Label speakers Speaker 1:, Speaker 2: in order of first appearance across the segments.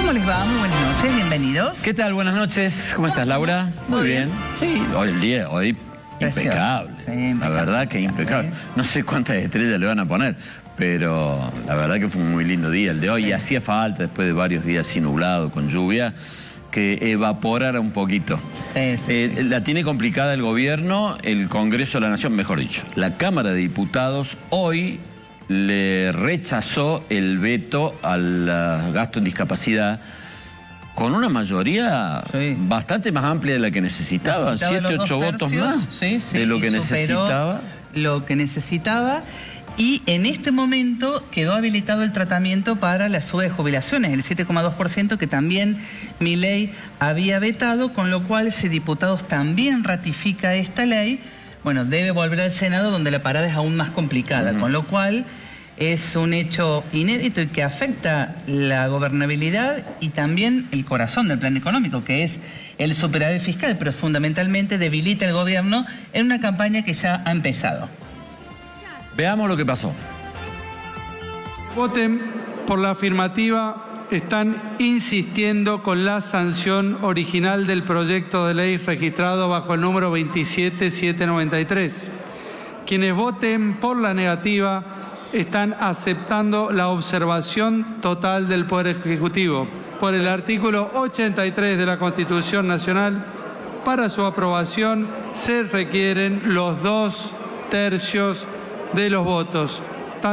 Speaker 1: ¿Cómo les va? Muy buenas noches, bienvenidos.
Speaker 2: ¿Qué tal? Buenas noches. ¿Cómo estás, Laura? Muy bien. Sí, hoy impecable. Sí, la verdad que impecable. No sé cuántas estrellas le van a poner, pero la verdad que fue un muy lindo día el de hoy. Y hacía falta, después de varios días así nublado, con lluvia, que evaporara un poquito. La tiene complicada el gobierno, el Congreso de la Nación, mejor dicho. La Cámara de Diputados hoy le rechazó el veto al gasto en discapacidad con una mayoría bastante más amplia de la que necesitaba, 7, 8 votos más de lo que necesitaba.
Speaker 1: Lo que necesitaba. Y en este momento quedó habilitado el tratamiento para la suba de jubilaciones, el 7,2%, que también Milei había vetado, con lo cual si diputados también ratifica esta ley, bueno, debe volver al Senado, donde la parada es aún más complicada, con lo cual es un hecho inédito y que afecta la gobernabilidad y también el corazón del plan económico, que es el superávit fiscal, pero fundamentalmente debilita el gobierno en una campaña que ya ha empezado.
Speaker 2: Veamos lo que pasó.
Speaker 3: Voten por la afirmativa, están insistiendo con la sanción original del proyecto de ley registrado bajo el número 27793. Quienes voten por la negativa están aceptando la observación total del Poder Ejecutivo. Por el artículo 83 de la Constitución Nacional, para su aprobación se requieren los 2/3 de los votos.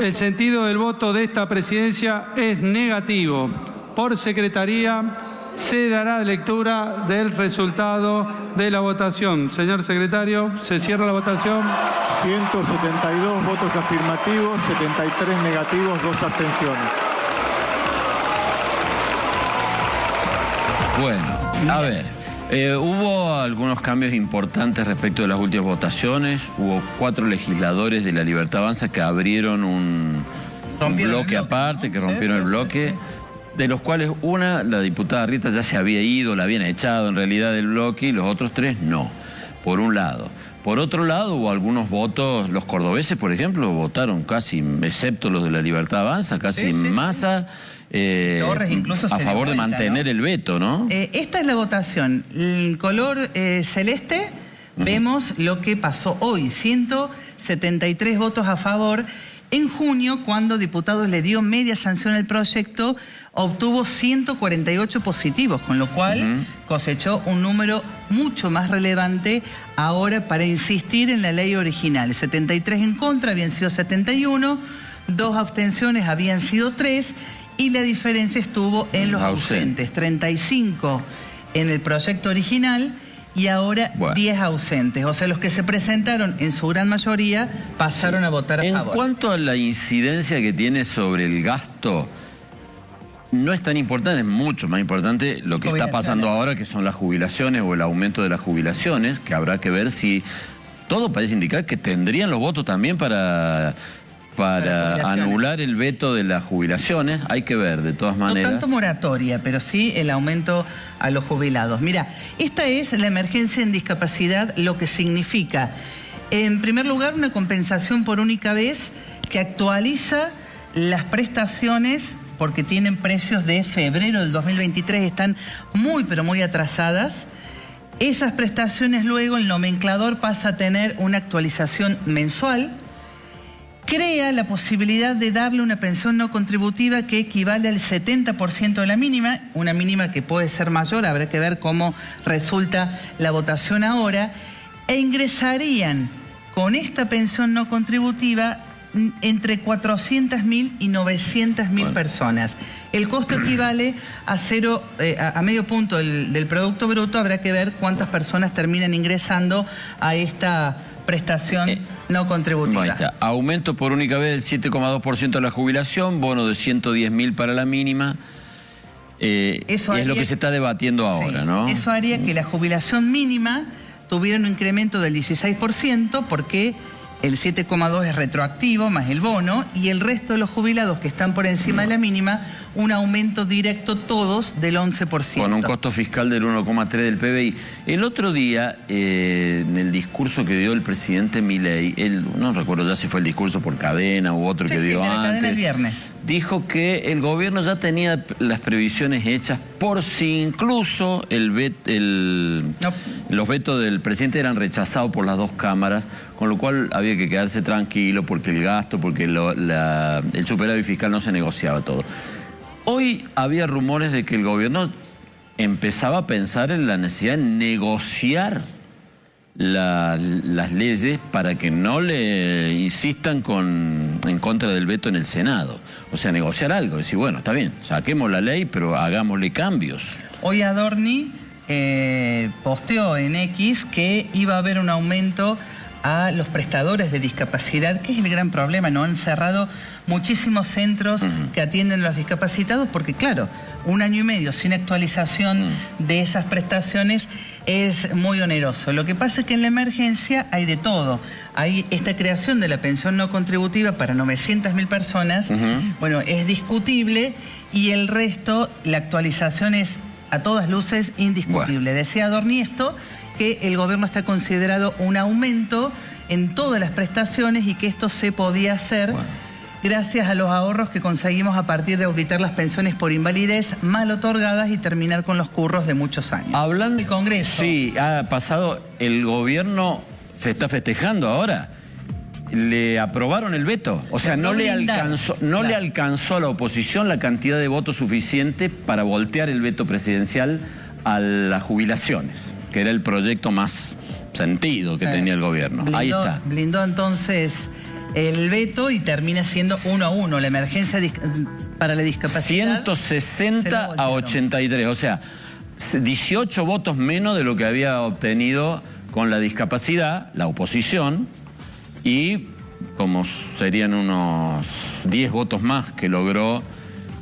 Speaker 3: El sentido del voto de esta presidencia es negativo. Por secretaría se dará lectura del resultado de la votación. Señor secretario, se cierra la votación.
Speaker 4: 172 votos afirmativos, 73 negativos, 2 abstenciones.
Speaker 2: Bueno, a ver. Hubo algunos cambios importantes respecto de las últimas votaciones. Hubo 4 legisladores de La Libertad Avanza que abrieron un bloque aparte, que rompieron el bloque, de los cuales una, la diputada Rita, ya se había ido, la habían echado en realidad del bloque, y los otros 3 no, por un lado. Por otro lado, hubo algunos votos, los cordobeses, por ejemplo, votaron casi, excepto los de La Libertad Avanza, casi en masa.
Speaker 1: Torres incluso
Speaker 2: a favor de mantener el veto, ¿no?
Speaker 1: Esta es la votación. El color celeste, vemos lo que pasó hoy. 173 votos a favor. En junio, cuando diputados le dio media sanción al proyecto, obtuvo 148 positivos, con lo cual cosechó un número mucho más relevante ahora para insistir en la ley original. 73 en contra, habían sido 71, 2 abstenciones, habían sido 3, y la diferencia estuvo en los ausentes. 35 en el proyecto original y ahora 10 ausentes. O sea, los que se presentaron en su gran mayoría pasaron a votar a favor.
Speaker 2: En cuanto a la incidencia que tiene sobre el gasto, no es tan importante, es mucho más importante lo que está pasando ahora, que son las jubilaciones o el aumento de las jubilaciones, que habrá que ver si todo parece indicar que tendrían los votos también para anular el veto de las jubilaciones. Hay que ver, de todas maneras.
Speaker 1: No tanto moratoria, pero sí el aumento a los jubilados. Mira, esta es la emergencia en discapacidad, lo que significa, en primer lugar, una compensación por única vez que actualiza las prestaciones, porque tienen precios de febrero del 2023, están muy, pero muy atrasadas. Esas prestaciones luego, el nomenclador pasa a tener una actualización mensual. Crea la posibilidad de darle una pensión no contributiva que equivale al 70% de la mínima, una mínima que puede ser mayor, habrá que ver cómo resulta la votación ahora, e ingresarían con esta pensión no contributiva entre 400.000 y 900.000 personas. El costo equivale a medio punto del Producto Bruto. Habrá que ver cuántas personas terminan ingresando a esta prestación no contributiva.
Speaker 2: Ahí está. Aumento por única vez del 7,2% de la jubilación, bono de 110.000 para la mínima. Es lo que se está debatiendo ahora, ¿no?
Speaker 1: Eso haría que la jubilación mínima tuviera un incremento del 16%, porque el 7,2 es retroactivo más el bono, y el resto de los jubilados que están por encima de la mínima, un aumento directo todos del 11%.
Speaker 2: Con un costo fiscal del 1,3 del PBI. El otro día, en el discurso que dio el presidente Milei, no recuerdo ya si fue el discurso por cadena u otro que dio
Speaker 1: de la
Speaker 2: antes,
Speaker 1: cadena el viernes,
Speaker 2: dijo que el gobierno ya tenía las previsiones hechas por si incluso los vetos del presidente eran rechazados por las dos cámaras, con lo cual había que quedarse tranquilo porque el gasto, porque el superávit fiscal no se negociaba todo. Hoy había rumores de que el gobierno empezaba a pensar en la necesidad de negociar las leyes para que no le insistan en contra del veto en el Senado. O sea, negociar algo, decir, bueno, está bien, saquemos la ley, pero hagámosle cambios.
Speaker 1: Hoy Adorni posteó en X que iba a haber un aumento a los prestadores de discapacidad, que es el gran problema, ¿no? Han cerrado muchísimos centros que atienden a los discapacitados porque, claro, 1 año y medio sin actualización de esas prestaciones es muy oneroso. Lo que pasa es que en la emergencia hay de todo. Hay esta creación de la pensión no contributiva para 900.000 personas, bueno, es discutible, y el resto, la actualización es a todas luces indiscutible. Bueno. Decía Adorni esto, que el gobierno está considerado un aumento en todas las prestaciones y que esto se podía hacer gracias a los ahorros que conseguimos a partir de auditar las pensiones por invalidez mal otorgadas y terminar con los curros de muchos años.
Speaker 2: Hablando
Speaker 1: del Congreso.
Speaker 2: Sí, ha pasado, el gobierno se está festejando ahora. Le aprobaron el veto, o sea, no le alcanzó a la oposición la cantidad de votos suficiente para voltear el veto presidencial a las jubilaciones, que era el proyecto más sentido que tenía el gobierno. Ahí está.
Speaker 1: Blindó entonces el veto y termina siendo 1-1, la emergencia para la discapacidad.
Speaker 2: 160 a 83, o sea, 18 votos menos de lo que había obtenido con la discapacidad, la oposición, y como serían unos 10 votos más que logró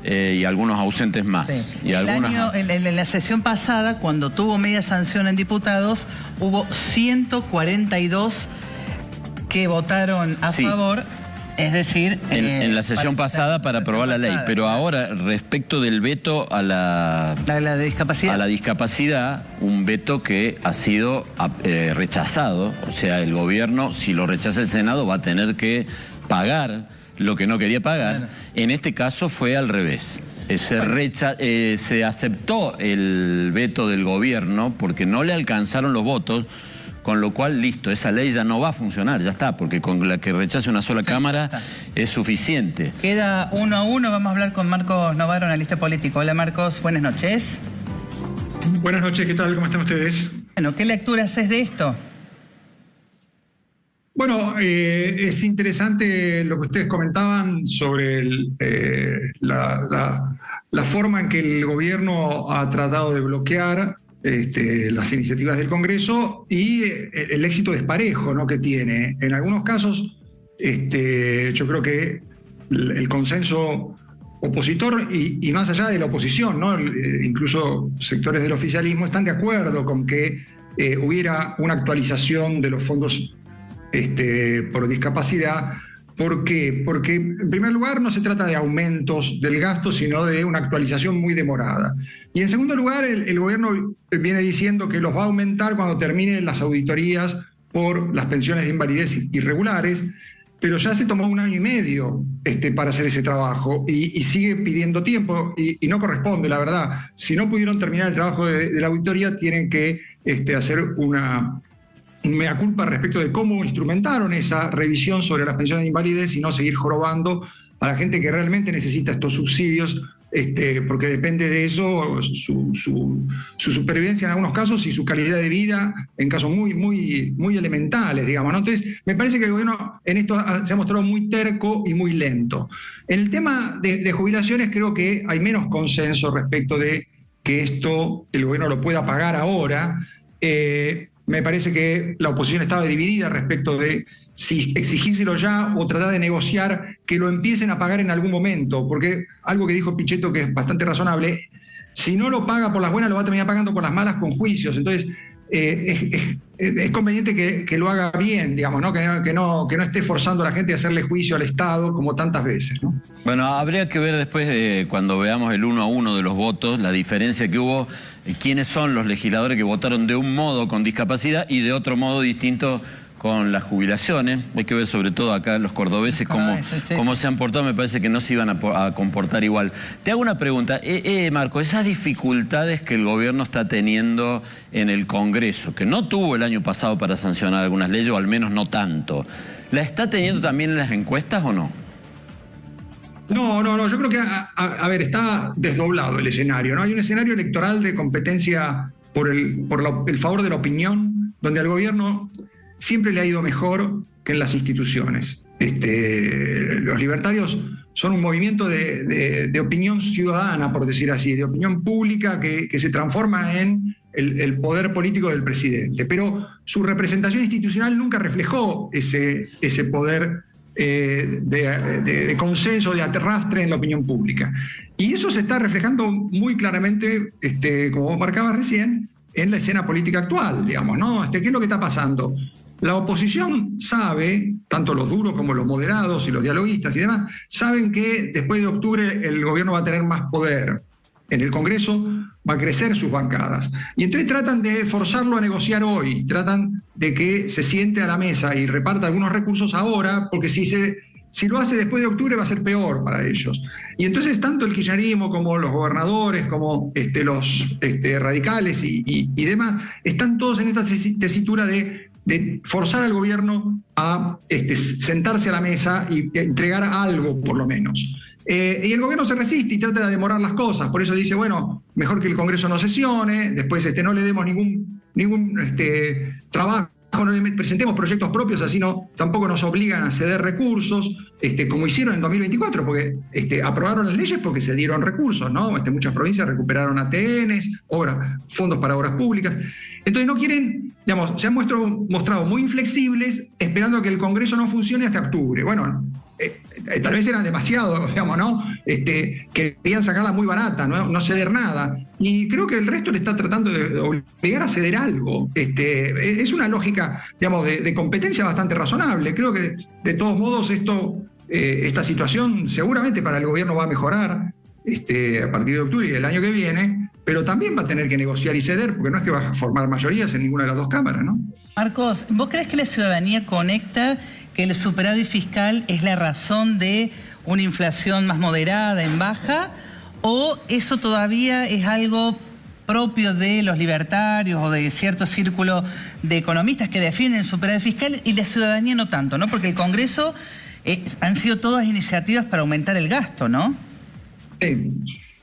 Speaker 2: y algunos ausentes más. Sí. Y
Speaker 1: en la sesión pasada, cuando tuvo media sanción en diputados, hubo 142 que votaron a favor, es decir...
Speaker 2: En la sesión pasada para aprobar la ley, pero ahora respecto del veto a la discapacidad, un veto que ha sido rechazado, o sea, el gobierno, si lo rechaza el Senado, va a tener que pagar lo que no quería pagar. Bueno. En este caso fue al revés. Se aceptó el veto del gobierno porque no le alcanzaron los votos, con lo cual, listo, esa ley ya no va a funcionar, ya está, porque con la que rechace una sola cámara es suficiente.
Speaker 1: Queda 1-1, vamos a hablar con Marcos Novaro, analista político. Hola Marcos, buenas noches.
Speaker 5: Buenas noches, ¿qué tal? ¿Cómo están ustedes?
Speaker 1: Bueno, ¿qué lectura haces de esto?
Speaker 5: Bueno, es interesante lo que ustedes comentaban sobre la forma en que el gobierno ha tratado de bloquear las iniciativas del Congreso y el éxito desparejo, ¿no?, que tiene. En algunos casos, yo creo que el consenso opositor y más allá de la oposición, ¿no?, incluso sectores del oficialismo están de acuerdo con que hubiera una actualización de los fondos por discapacidad. ¿Por qué? Porque, en primer lugar, no se trata de aumentos del gasto, sino de una actualización muy demorada. Y, en segundo lugar, el gobierno viene diciendo que los va a aumentar cuando terminen las auditorías por las pensiones de invalidez irregulares, pero ya se tomó 1 año y medio para hacer ese trabajo y sigue pidiendo tiempo y no corresponde, la verdad. Si no pudieron terminar el trabajo de la auditoría, tienen que hacer una mea culpa respecto de cómo instrumentaron esa revisión sobre las pensiones de invalidez y no seguir jorobando a la gente que realmente necesita estos subsidios, porque depende de eso su supervivencia en algunos casos y su calidad de vida en casos muy, muy, muy elementales, digamos, ¿no? Entonces, me parece que el gobierno en esto se ha mostrado muy terco y muy lento. En el tema de jubilaciones creo que hay menos consenso respecto de que esto el gobierno lo pueda pagar ahora. Me parece que la oposición estaba dividida respecto de si exigírselo ya o tratar de negociar que lo empiecen a pagar en algún momento, porque algo que dijo Pichetto que es bastante razonable, si no lo paga por las buenas lo va a terminar pagando por las malas con juicios. Entonces, es conveniente que lo haga bien, digamos, ¿no? Que no esté forzando a la gente a hacerle juicio al Estado como tantas veces, ¿no?
Speaker 2: Bueno, habría que ver después, cuando veamos el 1 a 1 de los votos, la diferencia que hubo, quiénes son los legisladores que votaron de un modo con discapacidad y de otro modo distinto con las jubilaciones. Hay que ver sobre todo acá los cordobeses cómo se han portado. Me parece que no se iban a comportar igual. Te hago una pregunta. Marco, esas dificultades que el gobierno está teniendo en el Congreso, que no tuvo el año pasado para sancionar algunas leyes, o al menos no tanto, ¿la está teniendo también en las encuestas o no?
Speaker 5: No, yo creo que, a ver, está desdoblado el escenario, ¿no? Hay un escenario electoral de competencia por el favor de la opinión, donde al gobierno siempre le ha ido mejor que en las instituciones. Los libertarios son un movimiento de opinión ciudadana, por decir así, de opinión pública que se transforma en el poder político del presidente. Pero su representación institucional nunca reflejó ese poder de consenso, de arrastre en la opinión pública. Y eso se está reflejando muy claramente, como vos marcabas recién, en la escena política actual, digamos, ¿no? ¿Qué es lo que está pasando? La oposición sabe, tanto los duros como los moderados y los dialoguistas y demás, saben que después de octubre el gobierno va a tener más poder. En el Congreso va a crecer sus bancadas. Y entonces tratan de forzarlo a negociar hoy, tratan de que se siente a la mesa y reparta algunos recursos ahora, porque si lo hace después de octubre va a ser peor para ellos. Y entonces tanto el kirchnerismo como los gobernadores, como los radicales y demás, están todos en esta tesitura de forzar al gobierno a sentarse a la mesa y entregar algo, por lo menos. Y el gobierno se resiste y trata de demorar las cosas, por eso dice, bueno, mejor que el Congreso no sesione, después no le demos ningún trabajo, no le presentemos proyectos propios, así tampoco nos obligan a ceder recursos, como hicieron en 2024, porque aprobaron las leyes porque se dieron recursos, ¿no? Muchas provincias recuperaron ATNs, fondos para obras públicas. Entonces no quieren, digamos, se han mostrado muy inflexibles, esperando a que el Congreso no funcione hasta octubre. Bueno, tal vez era demasiado, digamos, ¿no? Querían sacarla muy barata, no ceder nada. Y creo que el resto le está tratando de obligar a ceder algo. Es una lógica, digamos, de competencia bastante razonable. Creo que, de todos modos, esta situación seguramente para el gobierno va a mejorar a partir de octubre y el año que viene, pero también va a tener que negociar y ceder, porque no es que va a formar mayorías en ninguna de las dos cámaras, ¿no?
Speaker 1: Marcos, ¿vos crees que la ciudadanía conecta que el superávit fiscal es la razón de una inflación más moderada, en baja, o eso todavía es algo propio de los libertarios o de cierto círculo de economistas que defienden el superávit fiscal y la ciudadanía no tanto, ¿no? Porque el Congreso han sido todas iniciativas para aumentar el gasto, ¿no?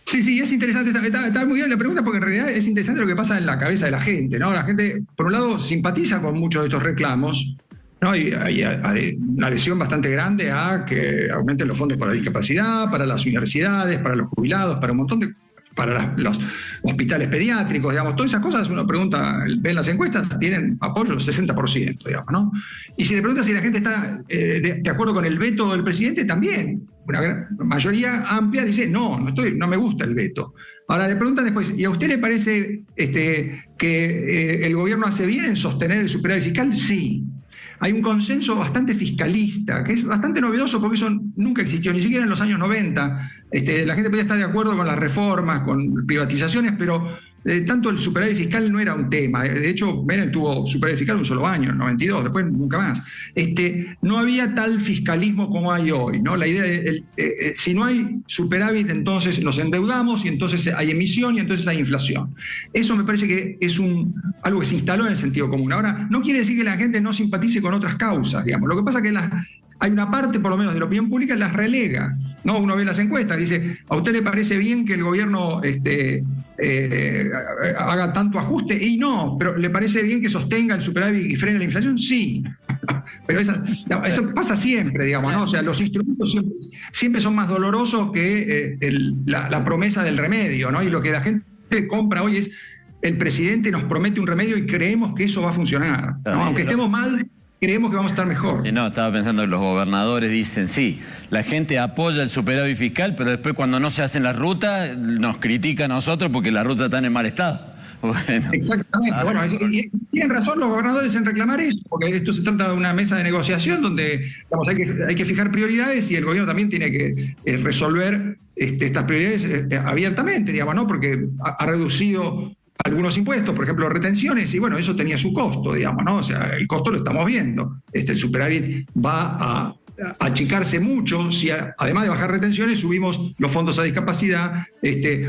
Speaker 5: Sí, es interesante, está muy bien la pregunta, porque en realidad es interesante lo que pasa en la cabeza de la gente, ¿no? La gente, por un lado, simpatiza con muchos de estos reclamos, ¿no? Hay una adhesión bastante grande a que aumenten los fondos para la discapacidad, para las universidades, para los jubilados, para un montón de... para los hospitales pediátricos, digamos, todas esas cosas, uno pregunta, ven las encuestas, tienen apoyo del 60%, digamos, ¿no? Y si le pregunta si la gente está de acuerdo con el veto del presidente, también. Una gran mayoría amplia dice, no me gusta el veto. Ahora le preguntan después, ¿y a usted le parece que el gobierno hace bien en sostener el superávit fiscal? Sí. Hay un consenso bastante fiscalista, que es bastante novedoso porque eso nunca existió, ni siquiera en los años 90. La gente podía estar de acuerdo con las reformas, con privatizaciones, pero tanto el superávit fiscal no era un tema. De hecho, Menem tuvo superávit fiscal un solo año, en 92, después nunca más. No había tal fiscalismo como hay hoy, ¿no? La idea de, si no hay superávit, entonces nos endeudamos y entonces hay emisión y entonces hay inflación. Eso me parece que es algo que se instaló en el sentido común. Ahora, no quiere decir que la gente no simpatice con otras causas, digamos. Lo que pasa es que hay una parte, por lo menos, de la opinión pública las relega, ¿no? Uno ve las encuestas, dice, ¿a usted le parece bien que el gobierno haga tanto ajuste? Y no, pero ¿le parece bien que sostenga el superávit y frene la inflación? Sí. Pero eso pasa siempre, digamos, ¿no? O sea, los instrumentos siempre son más dolorosos que la promesa del remedio, ¿no? Y lo que la gente compra hoy es, el presidente nos promete un remedio y creemos que eso va a funcionar, ¿no? Aunque estemos mal, creemos que vamos a estar mejor.
Speaker 2: No, estaba pensando en los gobernadores, dicen, sí, la gente apoya el superávit fiscal, pero después cuando no se hacen las rutas, nos critica a nosotros porque las rutas están en mal estado. Bueno.
Speaker 5: Exactamente. Bueno, y tienen razón los gobernadores en reclamar eso, porque esto se trata de una mesa de negociación donde hay que fijar prioridades y el gobierno también tiene que resolver estas prioridades abiertamente, digamos, ¿no? Porque ha reducido algunos impuestos, por ejemplo, retenciones, y bueno, eso tenía su costo, digamos, ¿no? O sea, el costo lo estamos viendo. El superávit va a achicarse mucho si además de bajar retenciones subimos los fondos a discapacidad,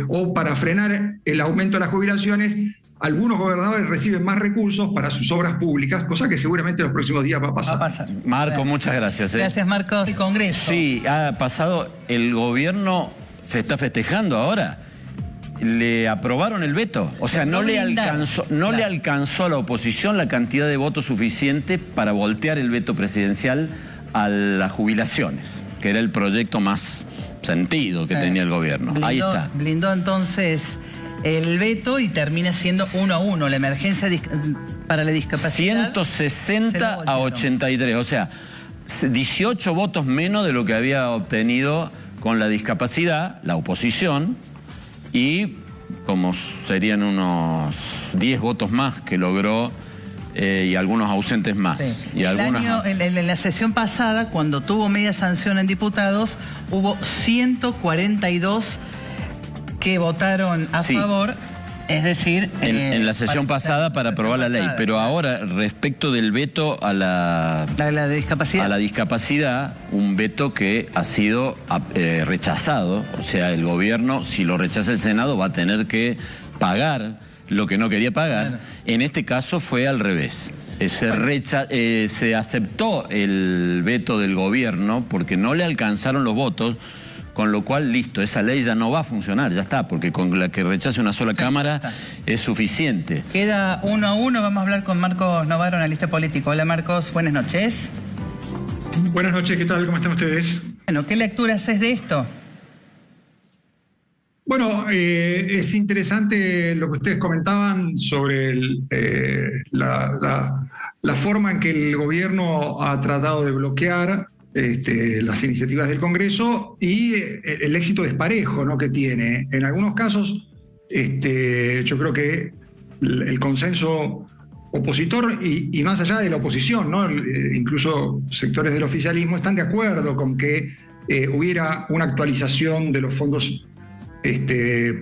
Speaker 5: o para frenar el aumento de las jubilaciones, algunos gobernadores reciben más recursos para sus obras públicas, cosa que seguramente en los próximos días va a pasar.
Speaker 2: Marco, muchas gracias.
Speaker 1: Gracias, Marcos. El Congreso.
Speaker 2: Sí, ha pasado, el gobierno está festejando ahora. Le aprobaron el veto, o sea, no le alcanzó a la oposición la cantidad de votos suficiente para voltear el veto presidencial a las jubilaciones, que era el proyecto más sentido que tenía el gobierno. Ahí está.
Speaker 1: Blindó entonces el veto y termina siendo 1-1, la emergencia para la discapacidad.
Speaker 2: 160 a 83, o sea, 18 votos menos de lo que había obtenido con la discapacidad, la oposición, y como serían unos 10 votos más que logró y algunos ausentes más.
Speaker 1: Sí.
Speaker 2: Y
Speaker 1: en la sesión pasada, cuando tuvo media sanción en diputados, hubo 142 que votaron a favor. Es decir,
Speaker 2: en la sesión pasada para aprobar la ley, pero ahora respecto del veto a la discapacidad, un veto que ha sido rechazado, o sea, el gobierno, si lo rechaza el Senado, va a tener que lo que no quería pagar. Claro. En este caso fue al revés. Se aceptó el veto del gobierno porque no le alcanzaron los votos. Con lo cual, listo, esa ley ya no va a funcionar, ya está, porque con la que rechace una sola cámara es suficiente.
Speaker 1: Queda 1-1, vamos a hablar con Marcos Novaro, analista político. Hola Marcos, buenas noches.
Speaker 5: Buenas noches, ¿qué tal? ¿Cómo están ustedes?
Speaker 1: Bueno, ¿qué lectura haces de esto?
Speaker 5: Bueno, es interesante lo que ustedes comentaban sobre la forma en que el gobierno ha tratado de bloquear las iniciativas del Congreso y el éxito desparejo, ¿no?, que tiene. En algunos casos, yo creo que el consenso opositor y más allá de la oposición, ¿no?, incluso sectores del oficialismo están de acuerdo con que hubiera una actualización de los fondos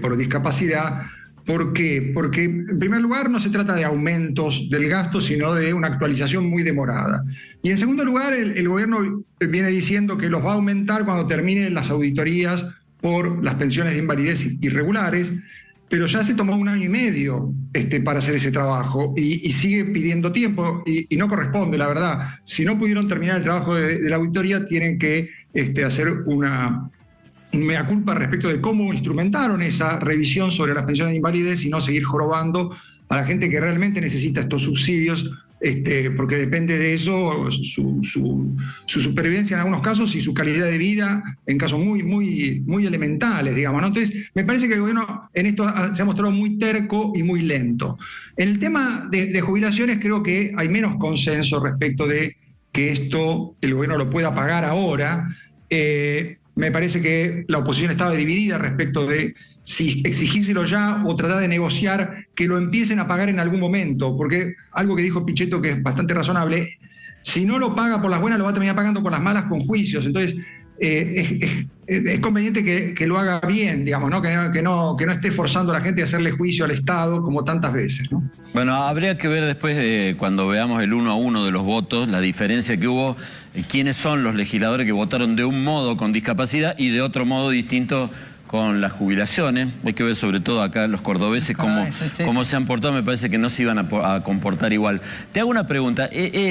Speaker 5: por discapacidad. ¿Por qué? Porque, en primer lugar, no se trata de aumentos del gasto, sino de una actualización muy demorada. Y, en segundo lugar, el gobierno viene diciendo que los va a aumentar cuando terminen las auditorías por las pensiones de invalidez irregulares, pero ya se tomó 1 año y medio para hacer ese trabajo y sigue pidiendo tiempo y no corresponde, la verdad. Si no pudieron terminar el trabajo de la auditoría, tienen que hacer una mea culpa respecto de cómo instrumentaron esa revisión sobre las pensiones de invalidez y no seguir jorobando a la gente que realmente necesita estos subsidios, porque depende de eso su supervivencia en algunos casos y su calidad de vida en casos muy, muy, muy elementales, digamos, ¿no? Entonces, me parece que el gobierno en esto se ha mostrado muy terco y muy lento. En el tema de jubilaciones creo que hay menos consenso respecto de que esto el gobierno lo pueda pagar ahora. Me parece que la oposición estaba dividida respecto de si exigírselo ya o tratar de negociar que lo empiecen a pagar en algún momento, porque algo que dijo Pichetto que es bastante razonable, si no lo paga por las buenas lo va a terminar pagando por las malas con juicios. Entonces es conveniente que lo haga bien, digamos, ¿no? Que no esté forzando a la gente a hacerle juicio al Estado como tantas veces, ¿no?
Speaker 2: Bueno, habría que ver después, cuando veamos el 1-1 de los votos, la diferencia que hubo, quiénes son los legisladores que votaron de un modo con discapacidad y de otro modo distinto con las jubilaciones. Hay que ver sobre todo acá los cordobeses cómo se han portado. Me parece que no se iban a comportar igual. Te hago una pregunta,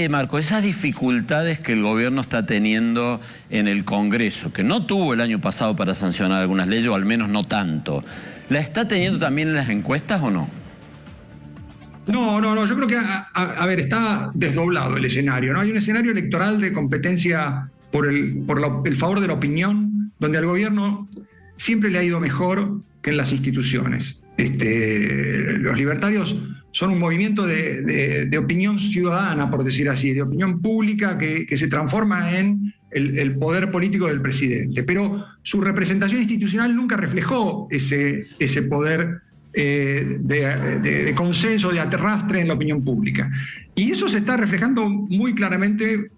Speaker 2: Marco, esas dificultades que el gobierno está teniendo en el Congreso, que no tuvo el año pasado para sancionar algunas leyes, o al menos no tanto, ¿la está teniendo también en las encuestas o no?
Speaker 5: No, yo creo que, a ver, está desdoblado el escenario, ¿no? Hay un escenario electoral de competencia por el favor de la opinión, donde al gobierno siempre le ha ido mejor que en las instituciones. Los libertarios son un movimiento de opinión ciudadana, por decir así, de opinión pública que se transforma en el poder político del presidente. Pero su representación institucional nunca reflejó ese poder de consenso, de arrastre en la opinión pública. Y eso se está reflejando muy claramente,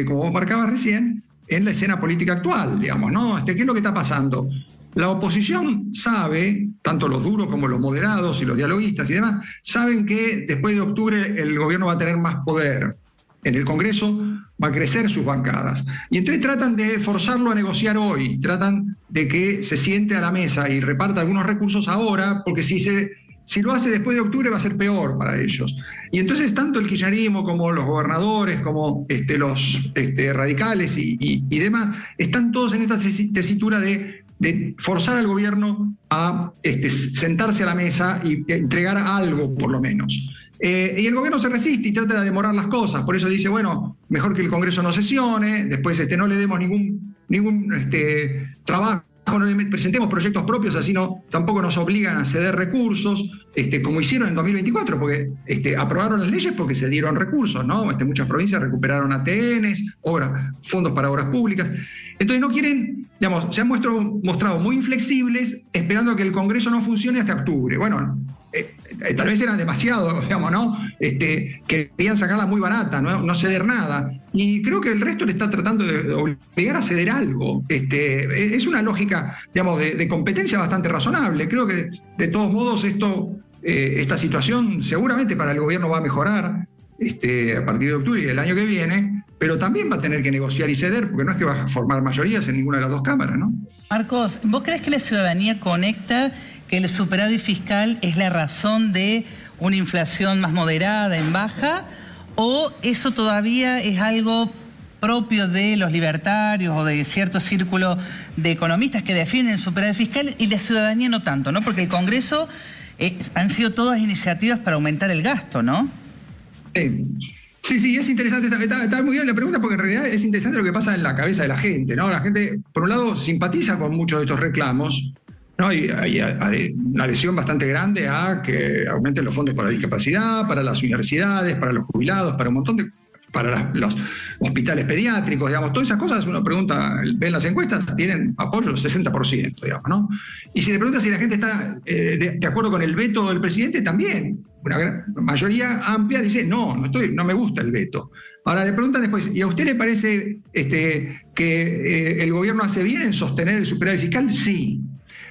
Speaker 5: como vos marcabas recién, en la escena política actual, digamos, ¿no? ¿Qué es lo que está pasando? La oposición sabe, tanto los duros como los moderados y los dialoguistas y demás, saben que después de octubre el gobierno va a tener más poder. En el Congreso va a crecer sus bancadas. Y entonces tratan de forzarlo a negociar hoy, tratan de que se siente a la mesa y reparta algunos recursos ahora, porque si lo hace después de octubre va a ser peor para ellos. Y entonces tanto el kirchnerismo como los gobernadores, como los radicales y demás, están todos en esta tesitura de forzar al gobierno a sentarse a la mesa y entregar algo, por lo menos. Y el gobierno se resiste y trata de demorar las cosas, por eso dice, bueno, mejor que el Congreso no sesione, después no le demos ningún trabajo, no le presentemos proyectos propios, así tampoco nos obligan a ceder recursos, como hicieron en 2024, porque aprobaron las leyes porque se dieron recursos, ¿no? Muchas provincias recuperaron ATNs, fondos para obras públicas. Entonces no quieren, digamos, se han mostrado muy inflexibles, esperando a que el Congreso no funcione hasta octubre. Bueno, tal vez era demasiado, digamos, ¿no? Querían sacarla muy barata, no ceder nada. Y creo que el resto le está tratando de obligar a ceder algo. Es una lógica, digamos, de competencia bastante razonable. Creo que, de todos modos, esta situación seguramente para el gobierno va a mejorar a partir de octubre y el año que viene, pero también va a tener que negociar y ceder, porque no es que va a formar mayorías en ninguna de las dos cámaras, ¿no?
Speaker 1: Marcos, ¿vos crees que la ciudadanía conecta que el superávit fiscal es la razón de una inflación más moderada, en baja, o eso todavía es algo propio de los libertarios o de cierto círculo de economistas que defienden el superávit fiscal y la ciudadanía no tanto, ¿no? Porque el Congreso han sido todas iniciativas para aumentar el gasto, ¿no?
Speaker 5: Sí, es interesante, está muy bien la pregunta, porque en realidad es interesante lo que pasa en la cabeza de la gente, ¿no? La gente, por un lado, simpatiza con muchos de estos reclamos, ¿no? Hay una adhesión bastante grande a que aumenten los fondos para la discapacidad, para las universidades, para los jubilados, para un montón de... para los hospitales pediátricos, digamos, todas esas cosas, uno pregunta, ven las encuestas, tienen apoyo del 60%, digamos, ¿no? Y si le pregunta si la gente está de acuerdo con el veto del presidente, también una gran mayoría amplia dice, no me gusta el veto. Ahora le preguntan después, ¿y a usted le parece que el gobierno hace bien en sostener el superávit fiscal? Sí.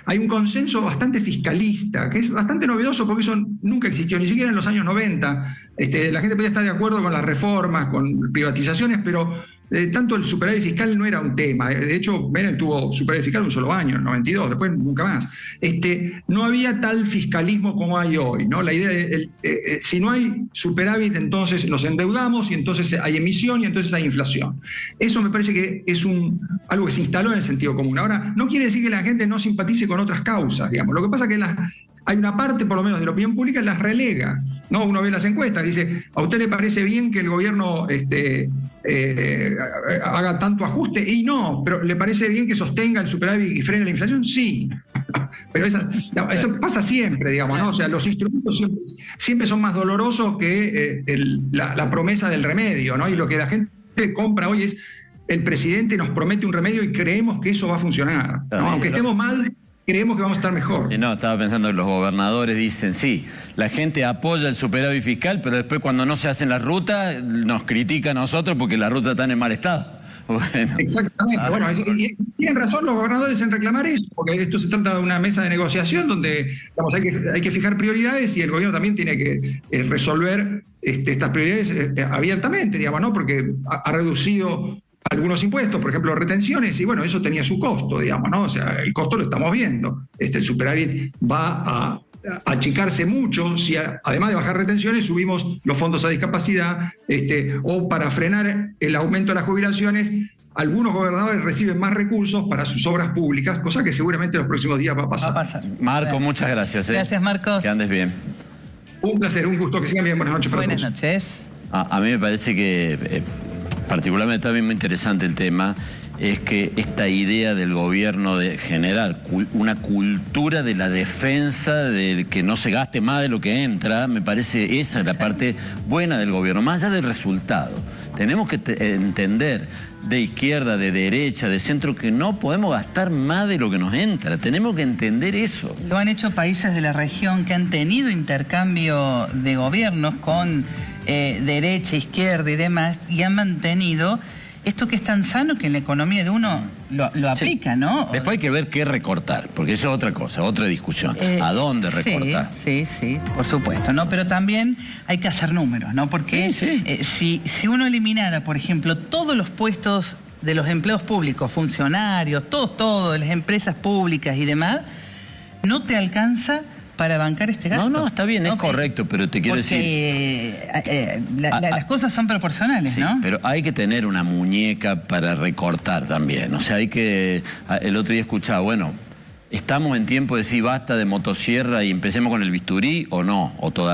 Speaker 5: Hay un consenso bastante fiscalista, que es bastante novedoso porque eso nunca existió, ni siquiera en los años 90. La gente podía estar de acuerdo con las reformas, con privatizaciones, pero tanto el superávit fiscal no era un tema. De hecho, Menem tuvo superávit fiscal un solo año, en 92, después nunca más. No había tal fiscalismo como hay hoy, ¿no? La idea de, si no hay superávit, entonces nos endeudamos y entonces hay emisión y entonces hay inflación. Eso me parece que es algo que se instaló en el sentido común. Ahora, no quiere decir que la gente no simpatice con otras causas, digamos. Lo que pasa es que hay una parte, por lo menos, de la opinión pública que las relega, ¿no? Uno ve las encuestas, dice, ¿a usted le parece bien que el gobierno haga tanto ajuste? Y no, pero ¿le parece bien que sostenga el superávit y frene la inflación? Sí. Pero eso pasa siempre, digamos, ¿no? O sea, los instrumentos siempre son más dolorosos que la promesa del remedio, ¿no? Y lo que la gente compra hoy es, el presidente nos promete un remedio y creemos que eso va a funcionar, ¿no? Aunque estemos mal, creemos que vamos a estar mejor.
Speaker 2: No, estaba pensando que los gobernadores dicen, sí, la gente apoya el superávit fiscal, pero después cuando no se hacen las rutas, nos critica a nosotros porque las rutas están en mal estado. Bueno.
Speaker 5: Exactamente. Bueno, y tienen razón los gobernadores en reclamar eso, porque esto se trata de una mesa de negociación donde, digamos, hay que fijar prioridades y el gobierno también tiene que resolver estas prioridades abiertamente, digamos, ¿no? Porque ha reducido algunos impuestos, por ejemplo, retenciones, y bueno, eso tenía su costo, digamos, ¿no? O sea, el costo lo estamos viendo. El superávit va a achicarse mucho si además de bajar retenciones subimos los fondos a discapacidad, o para frenar el aumento de las jubilaciones, algunos gobernadores reciben más recursos para sus obras públicas, cosa que seguramente en los próximos días va a pasar.
Speaker 2: Marco, muchas gracias.
Speaker 1: Gracias, Marcos.
Speaker 2: Que andes bien.
Speaker 5: Un placer, un gusto, que sigan bien. Buenas noches para todos.
Speaker 1: Buenas noches.
Speaker 2: A mí me parece que particularmente también muy interesante el tema es que esta idea del gobierno de generar una cultura de la defensa, de que no se gaste más de lo que entra, me parece esa es la parte buena del gobierno, más allá del resultado. Tenemos que entender de izquierda, de derecha, de centro, que no podemos gastar más de lo que nos entra. Tenemos que entender eso.
Speaker 1: Lo han hecho países de la región que han tenido intercambio de gobiernos con derecha, izquierda y demás, y han mantenido esto que es tan sano que en la economía de uno lo aplica, sí. ¿No?
Speaker 2: Después hay que ver qué recortar, porque eso es otra cosa, otra discusión. ¿A dónde recortar?
Speaker 1: Sí, por supuesto, ¿no? Pero también hay que hacer números, ¿no? Porque si uno eliminara, por ejemplo, todos los puestos de los empleos públicos, funcionarios, todo, de las empresas públicas y demás, no te alcanza para bancar este gasto.
Speaker 2: No, está bien, es correcto, pero te quiero
Speaker 1: decir... las cosas son proporcionales, sí, ¿no?
Speaker 2: Pero hay que tener una muñeca para recortar también. O sea, hay que... El otro día escuchaba, bueno, ¿estamos en tiempo de decir basta de motosierra y empecemos con el bisturí o no? ¿O todavía?